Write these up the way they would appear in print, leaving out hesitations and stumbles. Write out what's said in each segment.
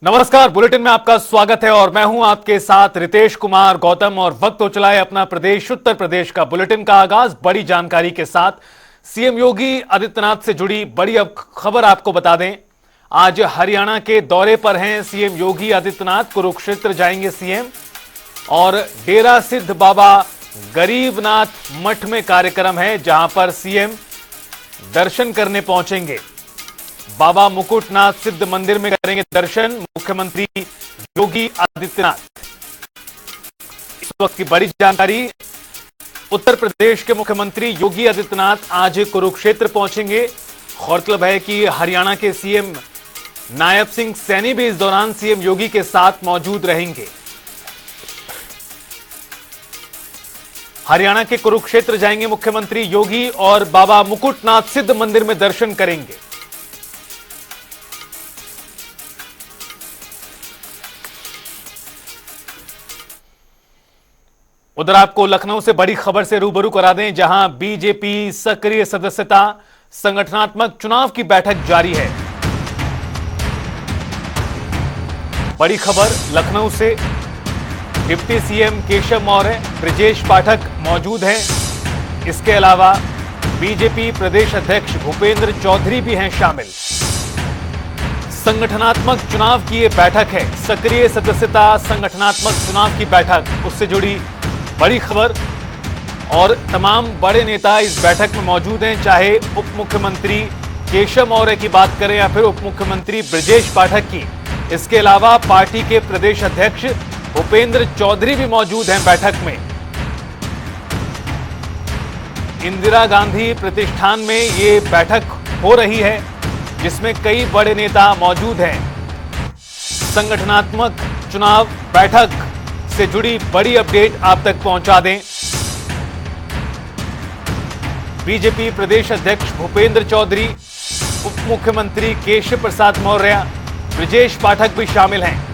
नमस्कार, बुलेटिन में आपका स्वागत है और मैं हूं आपके साथ रितेश कुमार गौतम। और वक्त हो चला है अपना प्रदेश उत्तर प्रदेश का। बुलेटिन का आगाज बड़ी जानकारी के साथ। सीएम योगी आदित्यनाथ से जुड़ी बड़ी अब खबर आपको बता दें। आज हरियाणा के दौरे पर हैं सीएम योगी आदित्यनाथ। कुरुक्षेत्र जाएंगे सीएम और डेरा सिद्ध बाबा गरीबनाथ मठ में कार्यक्रम है, जहां पर सीएम दर्शन करने पहुंचेंगे। बाबा मुकुटनाथ सिद्ध मंदिर में करेंगे दर्शन मुख्यमंत्री योगी आदित्यनाथ। इस वक्त की बड़ी जानकारी, उत्तर प्रदेश के मुख्यमंत्री योगी आदित्यनाथ आज कुरुक्षेत्र पहुंचेंगे। गौरतलब है कि हरियाणा के सीएम नायब सिंह सैनी भी इस दौरान सीएम योगी के साथ मौजूद रहेंगे। हरियाणा के कुरुक्षेत्र जाएंगे मुख्यमंत्री योगी और बाबा मुकुटनाथ सिद्ध मंदिर में दर्शन करेंगे। उधर आपको लखनऊ से बड़ी खबर से रूबरू करा दें, जहां बीजेपी सक्रिय सदस्यता संगठनात्मक चुनाव की बैठक जारी है। बड़ी खबर लखनऊ से, डिप्टी सीएम केशव मौर्य, ब्रजेश पाठक मौजूद हैं। इसके अलावा बीजेपी प्रदेश अध्यक्ष भूपेंद्र चौधरी भी हैं शामिल। संगठनात्मक चुनाव की यह बैठक है, सक्रिय सदस्यता संगठनात्मक चुनाव की बैठक, उससे जुड़ी बड़ी खबर। और तमाम बड़े नेता इस बैठक में मौजूद हैं, चाहे उप मुख्यमंत्री केशव मौर्य की बात करें या फिर उप मुख्यमंत्री ब्रजेश पाठक की। इसके अलावा पार्टी के प्रदेश अध्यक्ष भूपेंद्र चौधरी भी मौजूद हैं बैठक में। इंदिरा गांधी प्रतिष्ठान में ये बैठक हो रही है, जिसमें कई बड़े नेता मौजूद हैं। संगठनात्मक चुनाव बैठक से जुड़ी बड़ी अपडेट आप तक पहुंचा दें। बीजेपी प्रदेश अध्यक्ष भूपेंद्र चौधरी, उप मुख्यमंत्री केशव प्रसाद मौर्य, ब्रजेश पाठक भी शामिल हैं।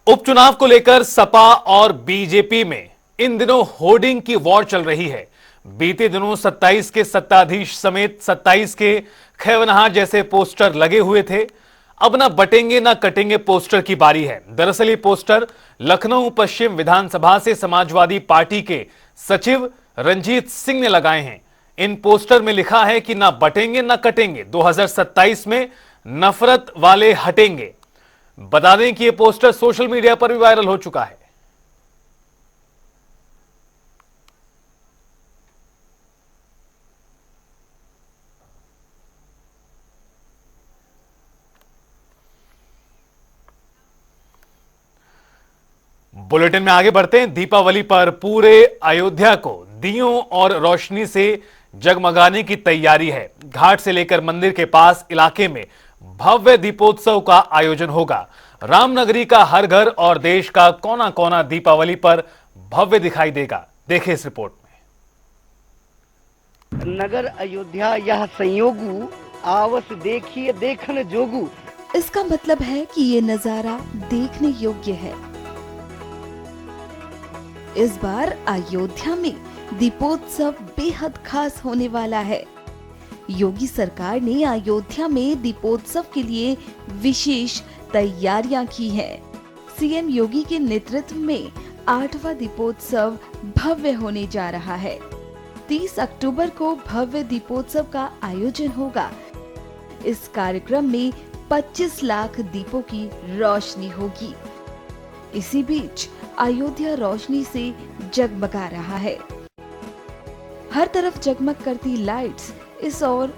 उपचुनाव को लेकर सपा और बीजेपी में इन दिनों होर्डिंग की वॉर चल रही है। बीते दिनों 27 के सत्ताधीश समेत 27 के खैवनहार जैसे पोस्टर लगे हुए थे। अब ना बटेंगे ना कटेंगे पोस्टर की बारी है। दरअसल ये पोस्टर लखनऊ पश्चिम विधानसभा से समाजवादी पार्टी के सचिव रंजीत सिंह ने लगाए हैं। इन पोस्टर में लिखा है कि ना बटेंगे ना कटेंगे, 2027 में नफरत वाले हटेंगे। बता दें कि यह पोस्टर सोशल मीडिया पर भी वायरल हो चुका है। बुलेटिन में आगे बढ़ते हैं। दीपावली पर पूरे अयोध्या को दियों और रोशनी से जगमगाने की तैयारी है। घाट से लेकर मंदिर के पास इलाके में भव्य दीपोत्सव का आयोजन होगा। रामनगरी का हर घर और देश का कोना कोना दीपावली पर भव्य दिखाई देगा। देखिए इस रिपोर्ट में। नगर अयोध्या यह संयोगु आवस देखिए देखन जोगु। इसका मतलब है कि ये नजारा देखने योग्य है। इस बार अयोध्या में दीपोत्सव बेहद खास होने वाला है। योगी सरकार ने अयोध्या में दीपोत्सव के लिए विशेष तैयारियां की हैं। सीएम योगी के नेतृत्व में 8वां दीपोत्सव भव्य होने जा रहा है। 30 अक्टूबर को भव्य दीपोत्सव का आयोजन होगा। इस कार्यक्रम में 25 लाख दीपों की रोशनी होगी। इसी बीच अयोध्या रोशनी से जगमगा रहा है। हर तरफ जगमग करती लाइट्स इस और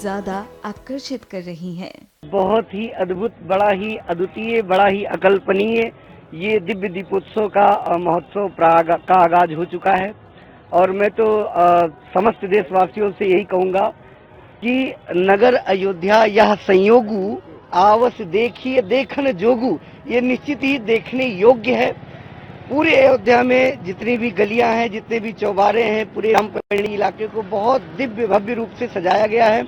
ज्यादा आकर्षित कर रही हैं। बहुत ही अद्भुत, बड़ा ही अद्वितीय, बड़ा ही अकल्पनीय ये दिव्य दीपोत्सव का महोत्सव का आगाज हो चुका है। और मैं तो समस्त देशवासियों से यही कहूँगा कि नगर अयोध्या यह संयोगु आवस देखिए देखन जोगु, ये निश्चित ही देखने योग्य है। पूरे अयोध्या में जितनी भी गलियां हैं, जितने भी चौबारे हैं, पूरे रामपरणी इलाके को बहुत दिव्य भव्य रूप से सजाया गया है।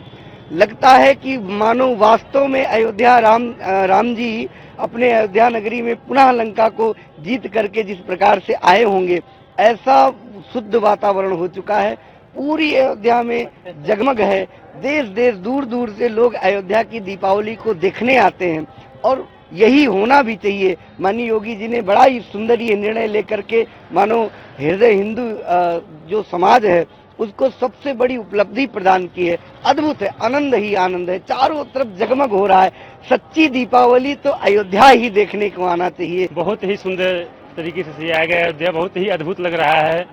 लगता है कि मानो वास्तव में अयोध्या राम जी अपने अयोध्या नगरी में पुनः लंका को जीत करके जिस प्रकार से आए होंगे, ऐसा शुद्ध वातावरण हो चुका है। पूरी अयोध्या में जगमग है। देश देश दूर दूर से लोग अयोध्या की दीपावली को देखने आते हैं और यही होना भी चाहिए। माननीय योगी जी ने बड़ा ही सुंदर ये निर्णय लेकर के मानो हृदय हिंदू जो समाज है उसको सबसे बड़ी उपलब्धि प्रदान की है। अद्भुत है, आनंद ही आनंद है। चारों तरफ जगमग हो रहा है। सच्ची दीपावली तो अयोध्या ही देखने को आना चाहिए। बहुत ही सुंदर तरीके से सजाया गया अयोध्या, बहुत ही अद्भुत लग रहा है।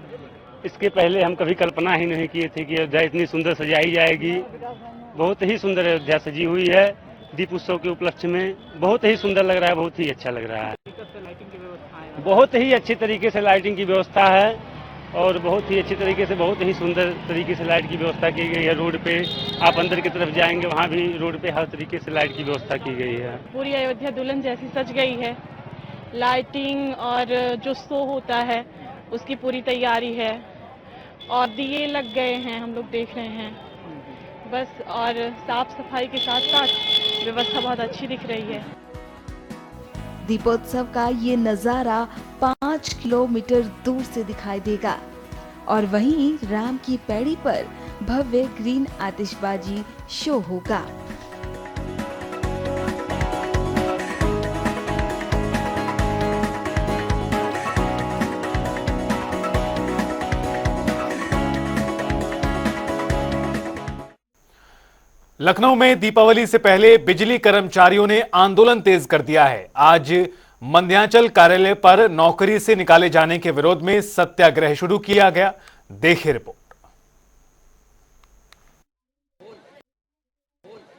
इसके पहले हम कभी कल्पना ही नहीं किए थे कि अयोध्या इतनी सुंदर सजाई जाएगी। बहुत ही सुंदर अयोध्या सजी हुई है दीप उत्सव के उपलक्ष्य में। बहुत ही सुंदर लग रहा है, बहुत ही अच्छा लग रहा है। बहुत ही अच्छी तरीके से लाइटिंग की व्यवस्था है और बहुत ही अच्छी तरीके से, बहुत ही सुंदर तरीके से लाइट की व्यवस्था की गई है। रोड पे आप अंदर की तरफ जाएंगे, वहाँ भी रोड पे हर तरीके से लाइट की व्यवस्था की गई है। पूरी अयोध्या दुल्हन जैसी सज गई है। लाइटिंग और जो शो होता है उसकी पूरी तैयारी है और दिए लग गए हैं, हम लोग देख रहे हैं बस। और साफ सफाई के साथ साथ व्यवस्था बहुत अच्छी दिख रही है। दीपोत्सव का ये नजारा 5 किलोमीटर दूर से दिखाई देगा और वहीं राम की पैड़ी पर भव्य ग्रीन आतिशबाजी शो होगा। लखनऊ में दीपावली से पहले बिजली कर्मचारियों ने आंदोलन तेज कर दिया है। आज मध्यांचल कार्यालय पर नौकरी से निकाले जाने के विरोध में सत्याग्रह शुरू किया गया। देखिए report.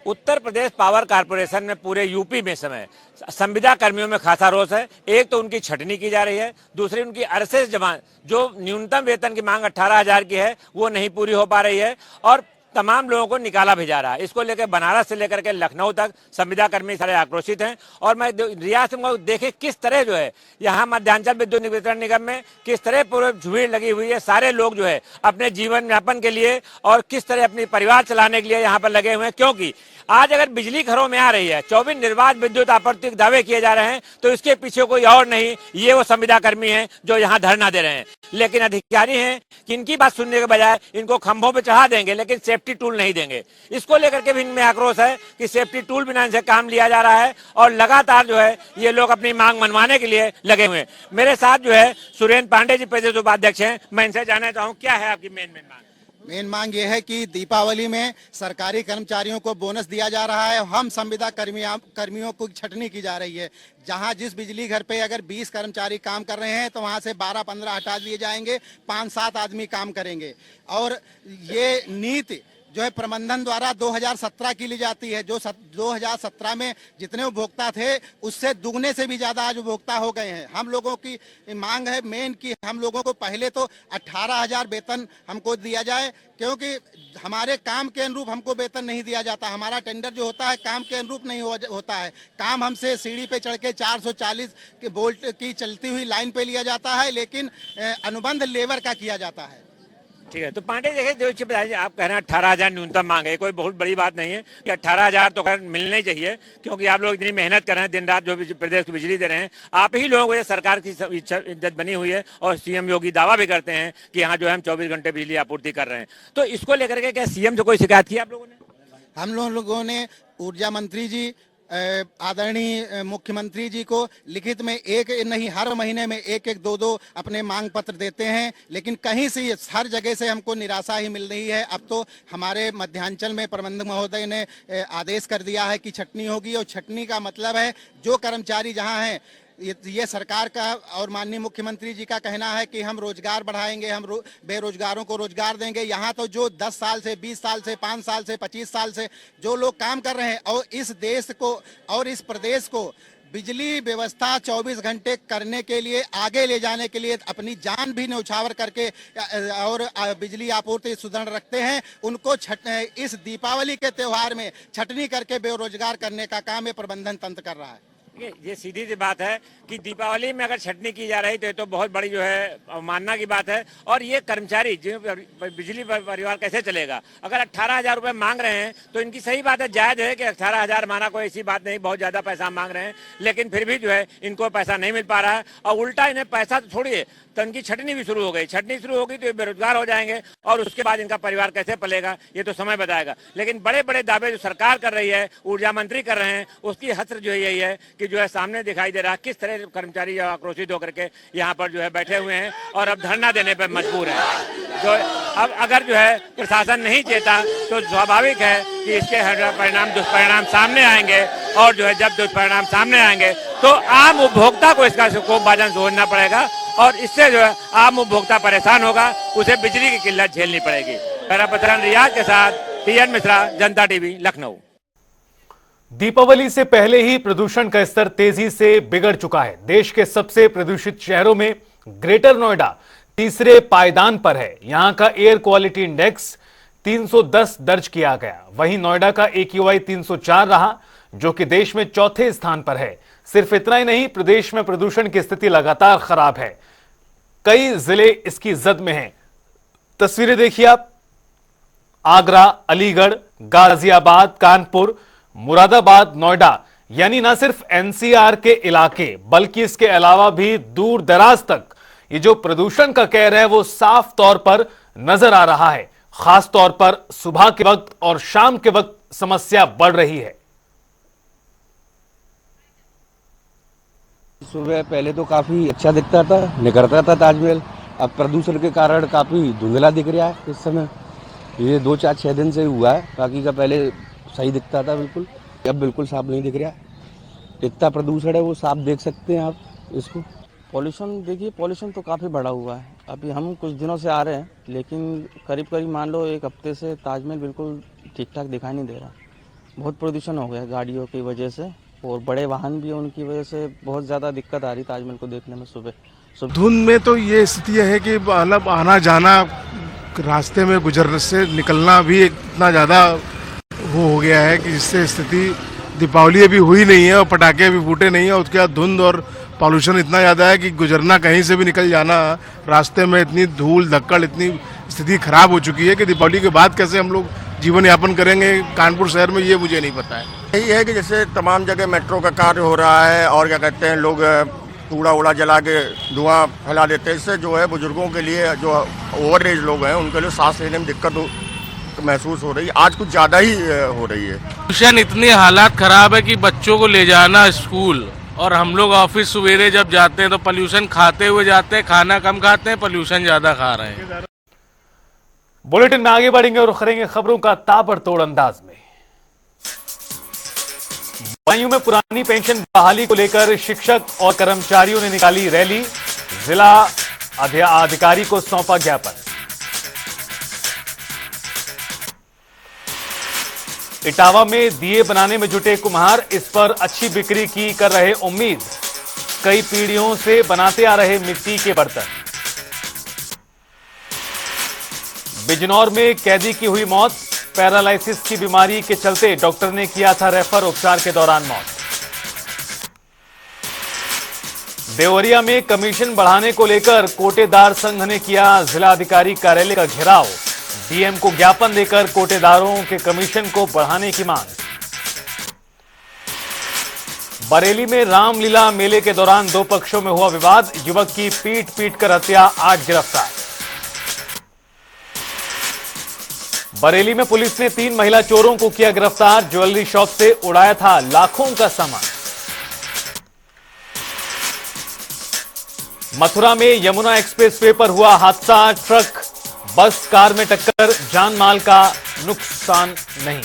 Uttar Pradesh power corporation में पूरे यूपी में समय संविदा कर्मियों में खासा रोष है। एक तो उनकी छटनी की जा रही है, दूसरी उनकी अरसे जमा जो न्यूनतम वेतन की मांग 18,000 की है वो नहीं पूरी हो पा रही है और तमाम लोगों को निकाला भेजा रहा है। इसको लेकर बनारस से लेकर के लखनऊ तक संविदा कर्मी सारे आक्रोशित हैं। और मैं रियासत में देखे किस तरह जो है यहाँ मध्यांचल विद्युत वितरण निगम में किस तरह पूरे भीड़ लगी हुई है। सारे लोग जो है अपने जीवन यापन के लिए और किस तरह अपने परिवार चलाने के लिए यहाँ पर लगे हुए हैं। क्योंकि आज अगर बिजली घरों में आ रही है, 24 निर्बाध विद्युत आपूर्ति के दावे किए जा रहे हैं, तो इसके पीछे कोई और नहीं, ये वो संविदा कर्मी हैं जो यहाँ धरना दे रहे हैं। लेकिन अधिकारी हैं कि इनकी बात सुनने के बजाय इनको खंभों पे चढ़ा देंगे लेकिन सेफ्टी टूल नहीं देंगे। इसको लेकर के भी इनमें आक्रोश है कि सेफ्टी टूल बिना इनसे काम लिया जा रहा है और लगातार जो है ये लोग अपनी मांग मनवाने के लिए लगे हुए हैं। मेरे साथ जो है सुरेंद्र पांडे जी प्रदेश उपाध्यक्ष हैं। मैं इनसे जानना चाहूँ क्या है आपकी मेन मांग? मेन मांग ये है कि दीपावली में सरकारी कर्मचारियों को बोनस दिया जा रहा है। हम संविदा कर्मियों को छटनी की जा रही है। जहां जिस बिजली घर पे अगर 20 कर्मचारी काम कर रहे हैं तो वहां से 12-15 हटा दिए जाएंगे, 5-7 आदमी काम करेंगे। और ये नीति जो है प्रबंधन द्वारा 2017 की ली जाती है। जो 2017 में जितने उपभोक्ता थे उससे दुगने से भी ज्यादा आज उपभोक्ता हो गए हैं। हम लोगों की मांग है मेन कि हम लोगों को पहले तो 18,000 वेतन हमको दिया जाए, क्योंकि हमारे काम के अनुरूप हमको वेतन नहीं दिया जाता। हमारा टेंडर जो होता है काम के अनुरूप नहीं होता है। काम हमसे सीढ़ी पे चढ़ के 440 के वोल्ट की चलती हुई लाइन पे लिया जाता है, लेकिन अनुबंध लेबर का किया जाता है। ठीक है, तो पांडे देखिए आप कह रहे हैं 18,000 न्यूनतम मांग है। कोई बहुत बड़ी बात नहीं है कि 18,000 तो खैर मिलने चाहिए, क्योंकि आप लोग इतनी मेहनत कर रहे हैं, दिन रात जो भी प्रदेश को बिजली दे रहे हैं। आप ही लोगों को ये सरकार की इज्जत बनी हुई है और सीएम योगी दावा भी करते हैं कि यहाँ जो है हम 24 घंटे बिजली आपूर्ति कर रहे हैं। तो इसको लेकर के क्या सीएम से कोई शिकायत की आप लोगों ने? हम लोगों ने ऊर्जा मंत्री जी, आदरणीय मुख्यमंत्री जी को लिखित में एक नहीं हर महीने में एक 2 अपने मांग पत्र देते हैं, लेकिन कहीं से हर जगह से हमको निराशा ही मिल रही है। अब तो हमारे मध्यांचल में प्रबंधक महोदय ने आदेश कर दिया है कि छटनी होगी, और छटनी का मतलब है जो कर्मचारी जहां हैं, ये सरकार का और माननीय मुख्यमंत्री जी का कहना है कि हम रोजगार बढ़ाएंगे, हम बेरोजगारों को रोजगार देंगे। यहाँ तो जो 10 साल से, 20 साल से, 5 साल से, 25 साल से जो लोग काम कर रहे हैं और इस देश को और इस प्रदेश को बिजली व्यवस्था 24 घंटे करने के लिए, आगे ले जाने के लिए अपनी जान भी न्यौछावर करके और बिजली आपूर्ति सुदृढ़ रखते हैं, उनको इस दीपावली के त्योहार में छटनी करके बेरोजगार करने का काम ये प्रबंधन तंत्र कर रहा है। ये सीधी सी बात है कि दीपावली में अगर छटनी की जा रही तो ये तो बहुत बड़ी जो है अवमानना की बात है। और ये कर्मचारी जो बिजली परिवार कैसे चलेगा? अगर 18,000 रुपए मांग रहे हैं तो इनकी सही बात है, जायज है कि 18,000 माना कोई ऐसी बात नहीं, बहुत ज्यादा पैसा मांग रहे हैं, लेकिन फिर भी जो है इनको पैसा नहीं मिल पा रहा है। और उल्टा इन्हें पैसा तो छोड़िए, तो इनकी छटनी भी शुरू हो गई। छटनी शुरू होगी तो ये बेरोजगार हो जाएंगे और उसके बाद इनका परिवार कैसे पलेगा ये तो समय बताएगा। लेकिन बड़े बड़े दावे जो सरकार कर रही है, ऊर्जा मंत्री कर रहे हैं, उसकी हसर जो है यही है कि जो है सामने दिखाई दे रहा है किस तरह कर्मचारी आक्रोशित होकर के यहाँ पर जो है बैठे हुए हैं और अब धरना देने पर मजबूर है। जो अब अगर जो है प्रशासन नहीं चेता तो स्वाभाविक है कि इसके परिणाम दुष्परिणाम सामने आएंगे और जो है जब दुष्परिणाम सामने आएंगे तो आम उपभोक्ता को इसका कोपभाजन सोचना पड़ेगा और इससे जो है आम उपभोक्ता परेशान होगा, उसे बिजली की किल्लत झेलनी पड़ेगी। मेरा पत्रकार रियाज के साथ टीएन मिश्रा, जनता टीवी, लखनऊ। दीपावली से पहले ही प्रदूषण का स्तर तेजी से बिगड़ चुका है। देश के सबसे प्रदूषित शहरों में ग्रेटर नोएडा तीसरे पायदान पर है। यहां का एयर क्वालिटी इंडेक्स 310 दर्ज किया गया। वहीं नोएडा का AQI 304 रहा, जो कि देश में चौथे स्थान पर है। सिर्फ इतना ही नहीं, प्रदेश में प्रदूषण की स्थिति लगातार खराब है। कई जिले इसकी जद में हैं। तस्वीरें देखिए आप। आगरा, अलीगढ़, गाजियाबाद, कानपुर, मुरादाबाद, नोएडा, यानी ना सिर्फ NCR के इलाके बल्कि इसके अलावा भी दूर दराज तक ये जो प्रदूषण का कहर है वो साफ तौर पर नजर आ रहा है। खास तौर पर सुबह के वक्त और शाम के वक्त समस्या बढ़ रही है। सुबह पहले तो काफी अच्छा दिखता था, निकलता था ताजमहल। अब प्रदूषण के कारण काफी धुंधला दिख रहा है इस समय। ये 2-4-6 दिन से हुआ है, बाकी का पहले सही दिखता था बिल्कुल, अब बिल्कुल साफ नहीं दिख रहा। इतना प्रदूषण है वो साफ देख सकते हैं आप इसको। पॉल्यूशन देखिए, पॉल्यूशन तो काफ़ी बढ़ा हुआ है। अभी हम कुछ दिनों से आ रहे हैं, लेकिन करीब करीब मान लो 1 हफ्ते से ताजमहल बिल्कुल ठीक ठाक दिखाई नहीं दे रहा। बहुत प्रदूषण हो गया है गाड़ियों की वजह से, और बड़े वाहन भी उनकी वजह से बहुत ज़्यादा दिक्कत आ रही ताजमहल को देखने में। सुबह धुंध में तो ये स्थिति है कि मतलब आना जाना, रास्ते में गुजरने से निकलना भी इतना ज़्यादा वो हो गया है कि जिससे स्थिति, दीपावली अभी हुई नहीं है और पटाखे अभी फूटे नहीं है, उसके बाद धुंध और पॉल्यूशन इतना ज़्यादा है कि गुजरना, कहीं से भी निकल जाना, रास्ते में इतनी धूल धक्कड़, इतनी स्थिति खराब हो चुकी है कि दीपावली के बाद कैसे हम लोग जीवन यापन करेंगे कानपुर शहर में, ये मुझे नहीं पता है। यही है कि जैसे तमाम जगह मेट्रो का कार्य हो रहा है और क्या कहते हैं, लोग कूड़ा उड़ा जला के धुआं फैला देते हैं। इससे जो है बुजुर्गों के लिए, जो ओवर एज लोग हैं, उनके लिए सांस लेने में दिक्कत महसूस हो रही है। आज कुछ ज़्यादा ही हो रही है। पोल्यूशन इतनी हालात खराब है कि बच्चों को ले जाना स्कूल, और हम लोग ऑफिस सवेरे जब जाते हैं तो पोल्यूशन खाते हुए जाते हैं, खाना कम खाते हैं, पोल्यूशन ज्यादा खा रहे हैं। बुलेटिन में आगे बढ़ेंगे और करेंगे खबरों का ताबड़तोड़ अंदाज में। बदायूं में पुरानी पेंशन बहाली को लेकर शिक्षक और कर्मचारियों ने निकाली रैली। जिला अधिकारी को सौंपा ज्ञापन। इटावा में दिए बनाने में जुटे कुम्हार इस पर अच्छी बिक्री की कर रहे उम्मीद। कई पीढ़ियों से बनाते आ रहे मिट्टी के बर्तन। बिजनौर में कैदी की हुई मौत। पैरालिसिस की बीमारी के चलते डॉक्टर ने किया था रेफर, उपचार के दौरान मौत। देवरिया में कमीशन बढ़ाने को लेकर कोटेदार संघ ने किया जिला अधिकारी कार्यालय का घेराव। डीएम को ज्ञापन देकर कोटेदारों के कमीशन को बढ़ाने की मांग। बरेली में रामलीला मेले के दौरान 2 पक्षों में हुआ विवाद। युवक की पीट कर हत्या, 8 गिरफ्तार। बरेली में पुलिस ने 3 महिला चोरों को किया गिरफ्तार। ज्वेलरी शॉप से उड़ाया था लाखों का सामान। मथुरा में यमुना एक्सप्रेसवे पर हुआ हादसा। ट्रक बस कार में टक्कर, जान माल का नुकसान नहीं।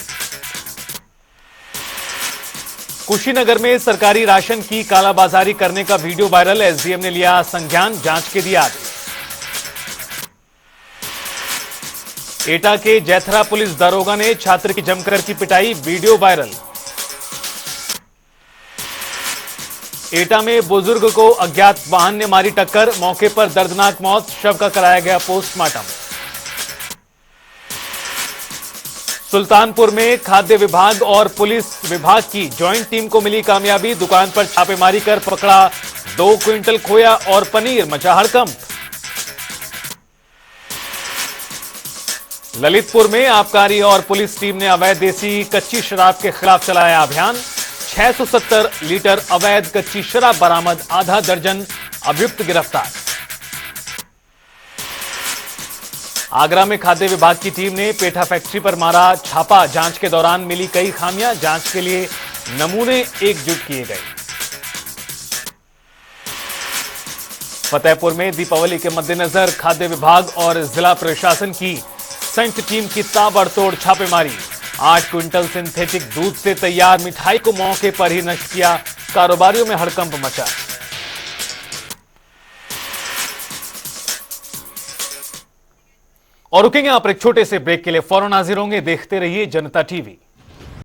कुशीनगर में सरकारी राशन की कालाबाजारी करने का वीडियो वायरल। एसडीएम ने लिया संज्ञान, जांच के दिया आदेश। एटा के जैथरा पुलिस दरोगा ने छात्र की जमकर की पिटाई, वीडियो वायरल। एटा में बुजुर्ग को अज्ञात वाहन ने मारी टक्कर, मौके पर दर्दनाक मौत, शव का कराया गया पोस्टमार्टम। सुल्तानपुर में खाद्य विभाग और पुलिस विभाग की जॉइंट टीम को मिली कामयाबी। दुकान पर छापेमारी कर पकड़ा 2 क्विंटल खोया और पनीर, मचा हड़कंप। ललितपुर में आबकारी और पुलिस टीम ने अवैध देसी कच्ची शराब के खिलाफ चलाया अभियान। 670 लीटर अवैध कच्ची शराब बरामद, आधा दर्जन अभियुक्त गिरफ्तार। आगरा में खाद्य विभाग की टीम ने पेठा फैक्ट्री पर मारा छापा। जांच के दौरान मिली कई खामियां, जांच के लिए नमूने एकजुट किए गए। फतेहपुर में दीपावली के मद्देनजर खाद्य विभाग और जिला प्रशासन की संयुक्त टीम की ताबड़तोड़ छापेमारी। 8 क्विंटल सिंथेटिक दूध से तैयार मिठाई को मौके पर ही नष्ट किया। कारोबारियों में हड़कंप मचा। और रुकेंगे आप एक छोटे से ब्रेक के लिए, फौरन हाजिर होंगे। देखते रहिए जनता टीवी।